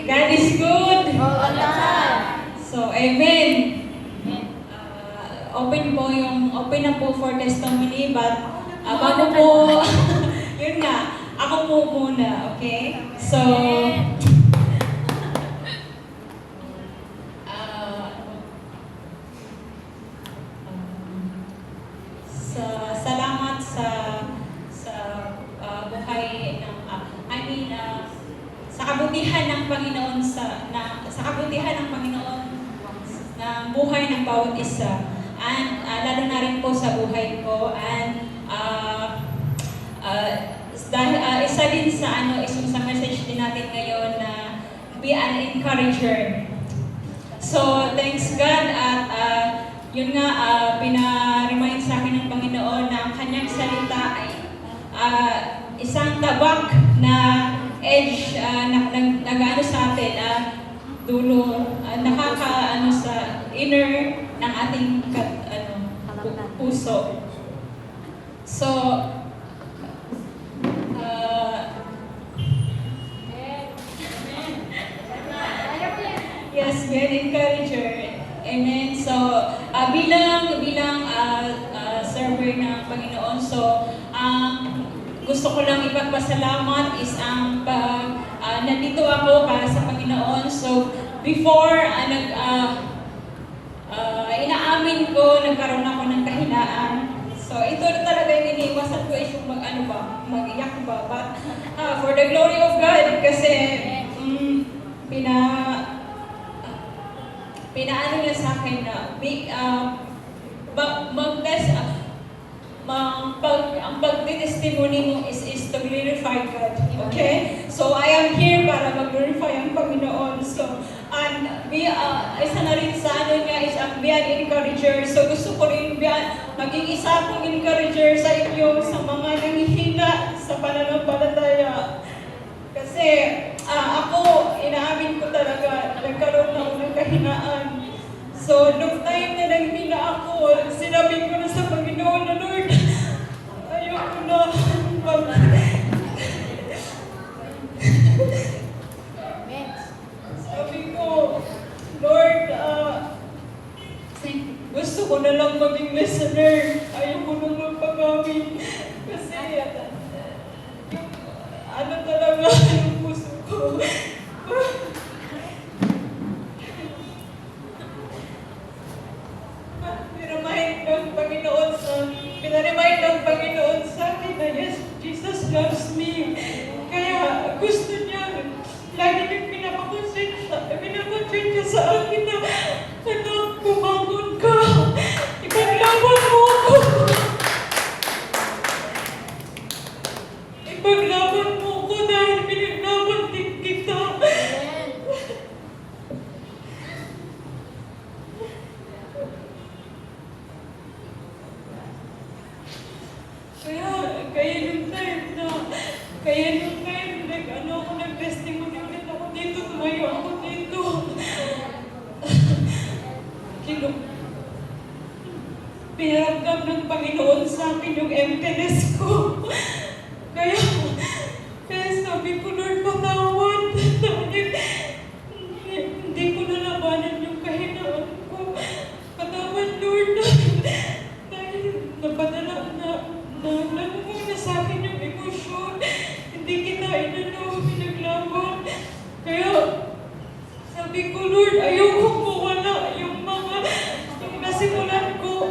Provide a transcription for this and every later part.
God is good. All the time. So, amen. Open na po for testimony, but bago po, yun nga, ako po muna, okay? So, salamat sa buhay ng sa kabutihan ng Panginoon sa kabutihan ng Panginoon ng buhay ng bawat isa, and lalo na rin po sa buhay ko, and dahil isa din sa isang sa message din natin ngayon na be an encourager. So thanks God, at yun nga, pinaremind sa akin ng Panginoon na ang kanyang salita ay isang tabak na edge nag-ano sa atin, dulo, nakakaano sa inner ng ating puso. So, yes, be an encourager. Amen. So, bilang server ng Panginoon, so, gusto ko lang ipagpasalamat is ang nandito ako para sa Panginoon. So, before, inaamin ko, nagkaroon ako ng kahinaan. So, ito talaga yung iniiwasan ko is yung mag-iyak ba? But, for the glory of God, kasi, pinaano niya sa akin na ang pagtitestimony mo is to glorify God. Okay? So, I am here para mag-glorify ang Panginoon. So, and isa na rin sa niya is ang be an encourager. So, gusto ko rin maging isa akong encourager sa inyo, sa mga nanghihina sa pananampalataya. Kasi, ako, inaamin ko talaga, nagkaroon ako ng kahinaan. So, nung time na nanghina ako, sinabi ko na sa Panginoon na, Lord, ayoko na sabi ko, Lord, gusto ko na lang maging listener. Ayoko na magpagamin. Kasi, talaga yung puso ko. Pinaremind ng Panginoon sa akin na yes, Jesus loves me. Kaya gusto niya, lagi niyang pinapakonsentrate niya sa akin na, anak, bumangon ka. Ipaglaban mo ako. Ipaglaban mo ako dahil pinaglaban din kita. Kaya yung time, nag-testimony ulit ako dito, tumayo ako dito. Pinaramdam ng Panginoon sa akin yung emptiness ko. Kaya sabi ko, Lord, patawad. Hindi ko nalabanan yung kahinaan ko. Patawad, Lord. Dahil napadala na sa akin yung emosyon. Hindi kita pinaglaban. Kaya sabi ko, Lord, ayokong mawala yung nasimulan ko.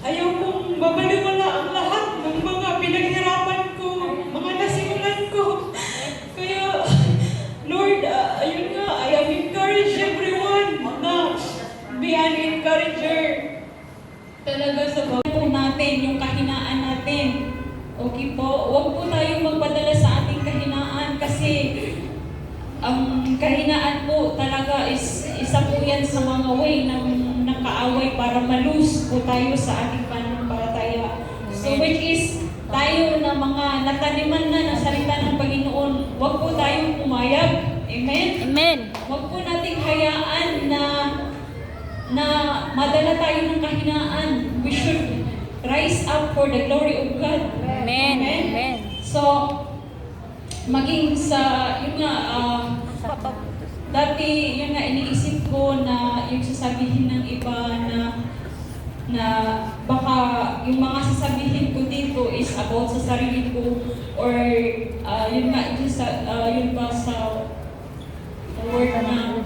Ayokong mabaliwala ang lahat ng mga pinaghirapan ko, mga nasimulan ko. Kaya, Lord, ayun nga, I am encourage everyone na be an encourager. Talaga sa po natin, yung kahinaan natin. Okay po, huwag po tayong magpadala sa ating kahinaan kasi ang kahinaan po talaga is isa po yan sa mga way ng kaaway para malus po tayo sa ating pananampalataya. So which is tayo na mga nataniman na ng salita ng Panginoon, huwag po tayong pumayag. Amen? Amen. Huwag po nating hayaan na madala tayo ng kahinaan. We should rise up for the glory of God. Amen. Amen. So, maging sa, yun nga, dati, yun nga, iniisip ko na yung sasabihin ng iba na baka yung mga sasabihin ko dito is about sa sarili ko or yun nga, yun ba sa word na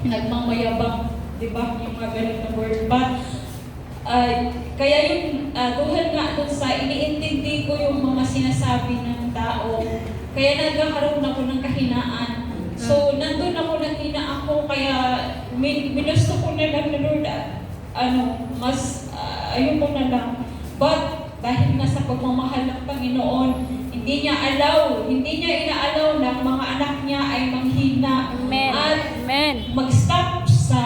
nagmamayabang, di ba? Yung mga ganun na word. But, kaya yung tuhod nga dun sa iniintindi ko yung mga sinasabi ng tao, kaya nagkakaroon ako ng kahinaan. So, nandun ako, naghina ako, kaya minusto ko na lang na Lord, mas ayoko na lang. But, dahil nga sa pagmamahal ng Panginoon, hindi niya inaalaw na ang mga anak niya ay manghina. Amen. At Amen. mag-stop sa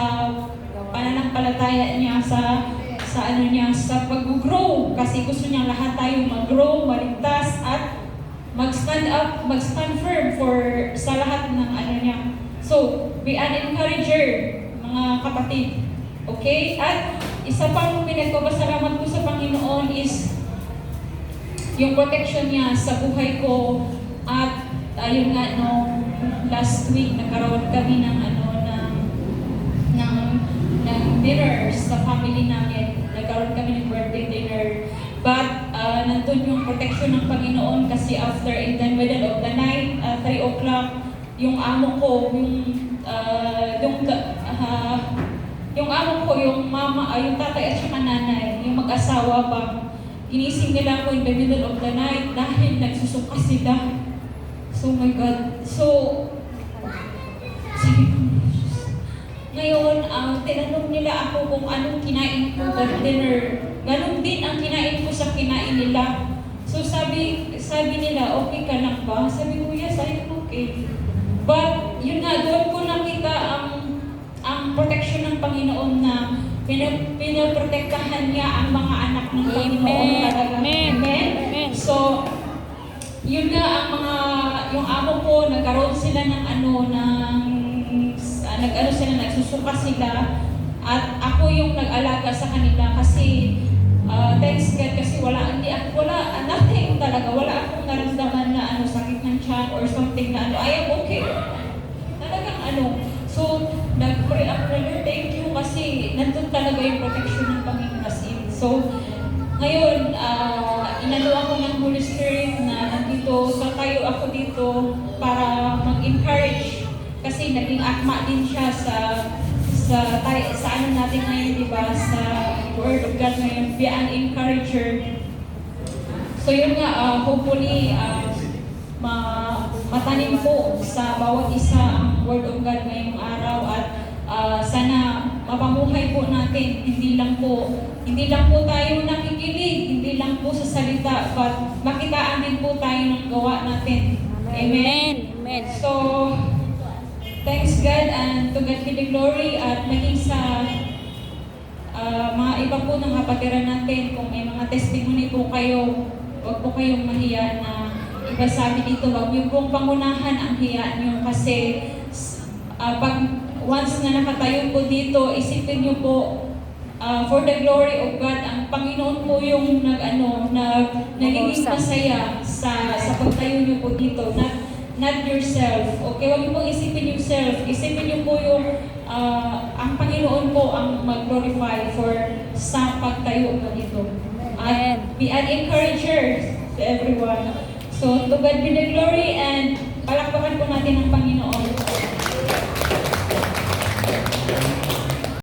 pananampalataya niya sa sa pag-grow. Kasi gusto niya lahat tayo mag-grow, maligtas, at mag-stand up, mag-stand firm sa lahat ng niya. So, be an encourager, mga kapatid. Okay? At isa pang pinagpapasalamat ko sa Panginoon is yung protection niya sa buhay ko. At ayun nga, last week nagkaroon kami ng dinner sa family namin. Nagkaroon kami ng birthday dinner. But nandun yung protection ng Panginoon kasi after in the middle of the night, 3 o'clock, yung amo ko, yung mama, yung tatay at saka nanay, yung mag-asawa ba, ginising nila ako in the middle of the night dahil nagsusuka sila. So my God. So, sabi ko, ngayon, tinanong nila ako kung anong kinain ko for dinner. Ganon din ang kinain ko sa kinain nila. So sabi nila, okay ka lang ba? Sabi ko, yes, I'm okay. But yun nga, doon ko nakita ang protection ng Panginoon na pinoprotektahan niya ang mga anak ng Panginoon talaga. Amen. Amen. So, yun nga yung amo ko, nagkaroon sila ng nagsusuka sila, at ako yung nag-alaga sa kanila kasi thanks God kasi nothing talaga, wala akong naramdaman na sakit ng tiyan or something na I am okay. Talagang so nag-pray ako na Lord, thank you kasi nandun talaga yung protection ng Panginoon as in. So ngayon, inalo ako ng Holy Spirit na nandito, tayo ako dito para mag-encourage kasi naging akma din siya sa natin ngayon, di ba? Sa Word of God ngayon, be an encourager. So yun nga, hopefully, matanim po sa bawat isa ang Word of God ngayong araw at sana mapamuhay po natin, hindi lang po tayo nakikinig, hindi lang po sa salita, but makitaan din po tayo ng gawa natin. Amen? Amen. So, thanks God and to God be the glory at maging sa mga iba po ng kapatiran natin, kung may mga testimony po kayo, huwag po kayong mahiya na iba sabi dito, huwag niyo pong pangunahan ang hiya niyo kasi pag once na nakatayo po dito, isipin niyo po for the glory of God, ang Panginoon po yung nagiging masaya sa pagtayo niyo po dito, not yourself. Okay, huwag niyo pong isipin yourself. Isipin niyo po yung ang Panginoon po ang mag-glorify sa pagtayo mo dito. At be an encourager to everyone. So, to God be the glory and palakpakan po natin ang Panginoon.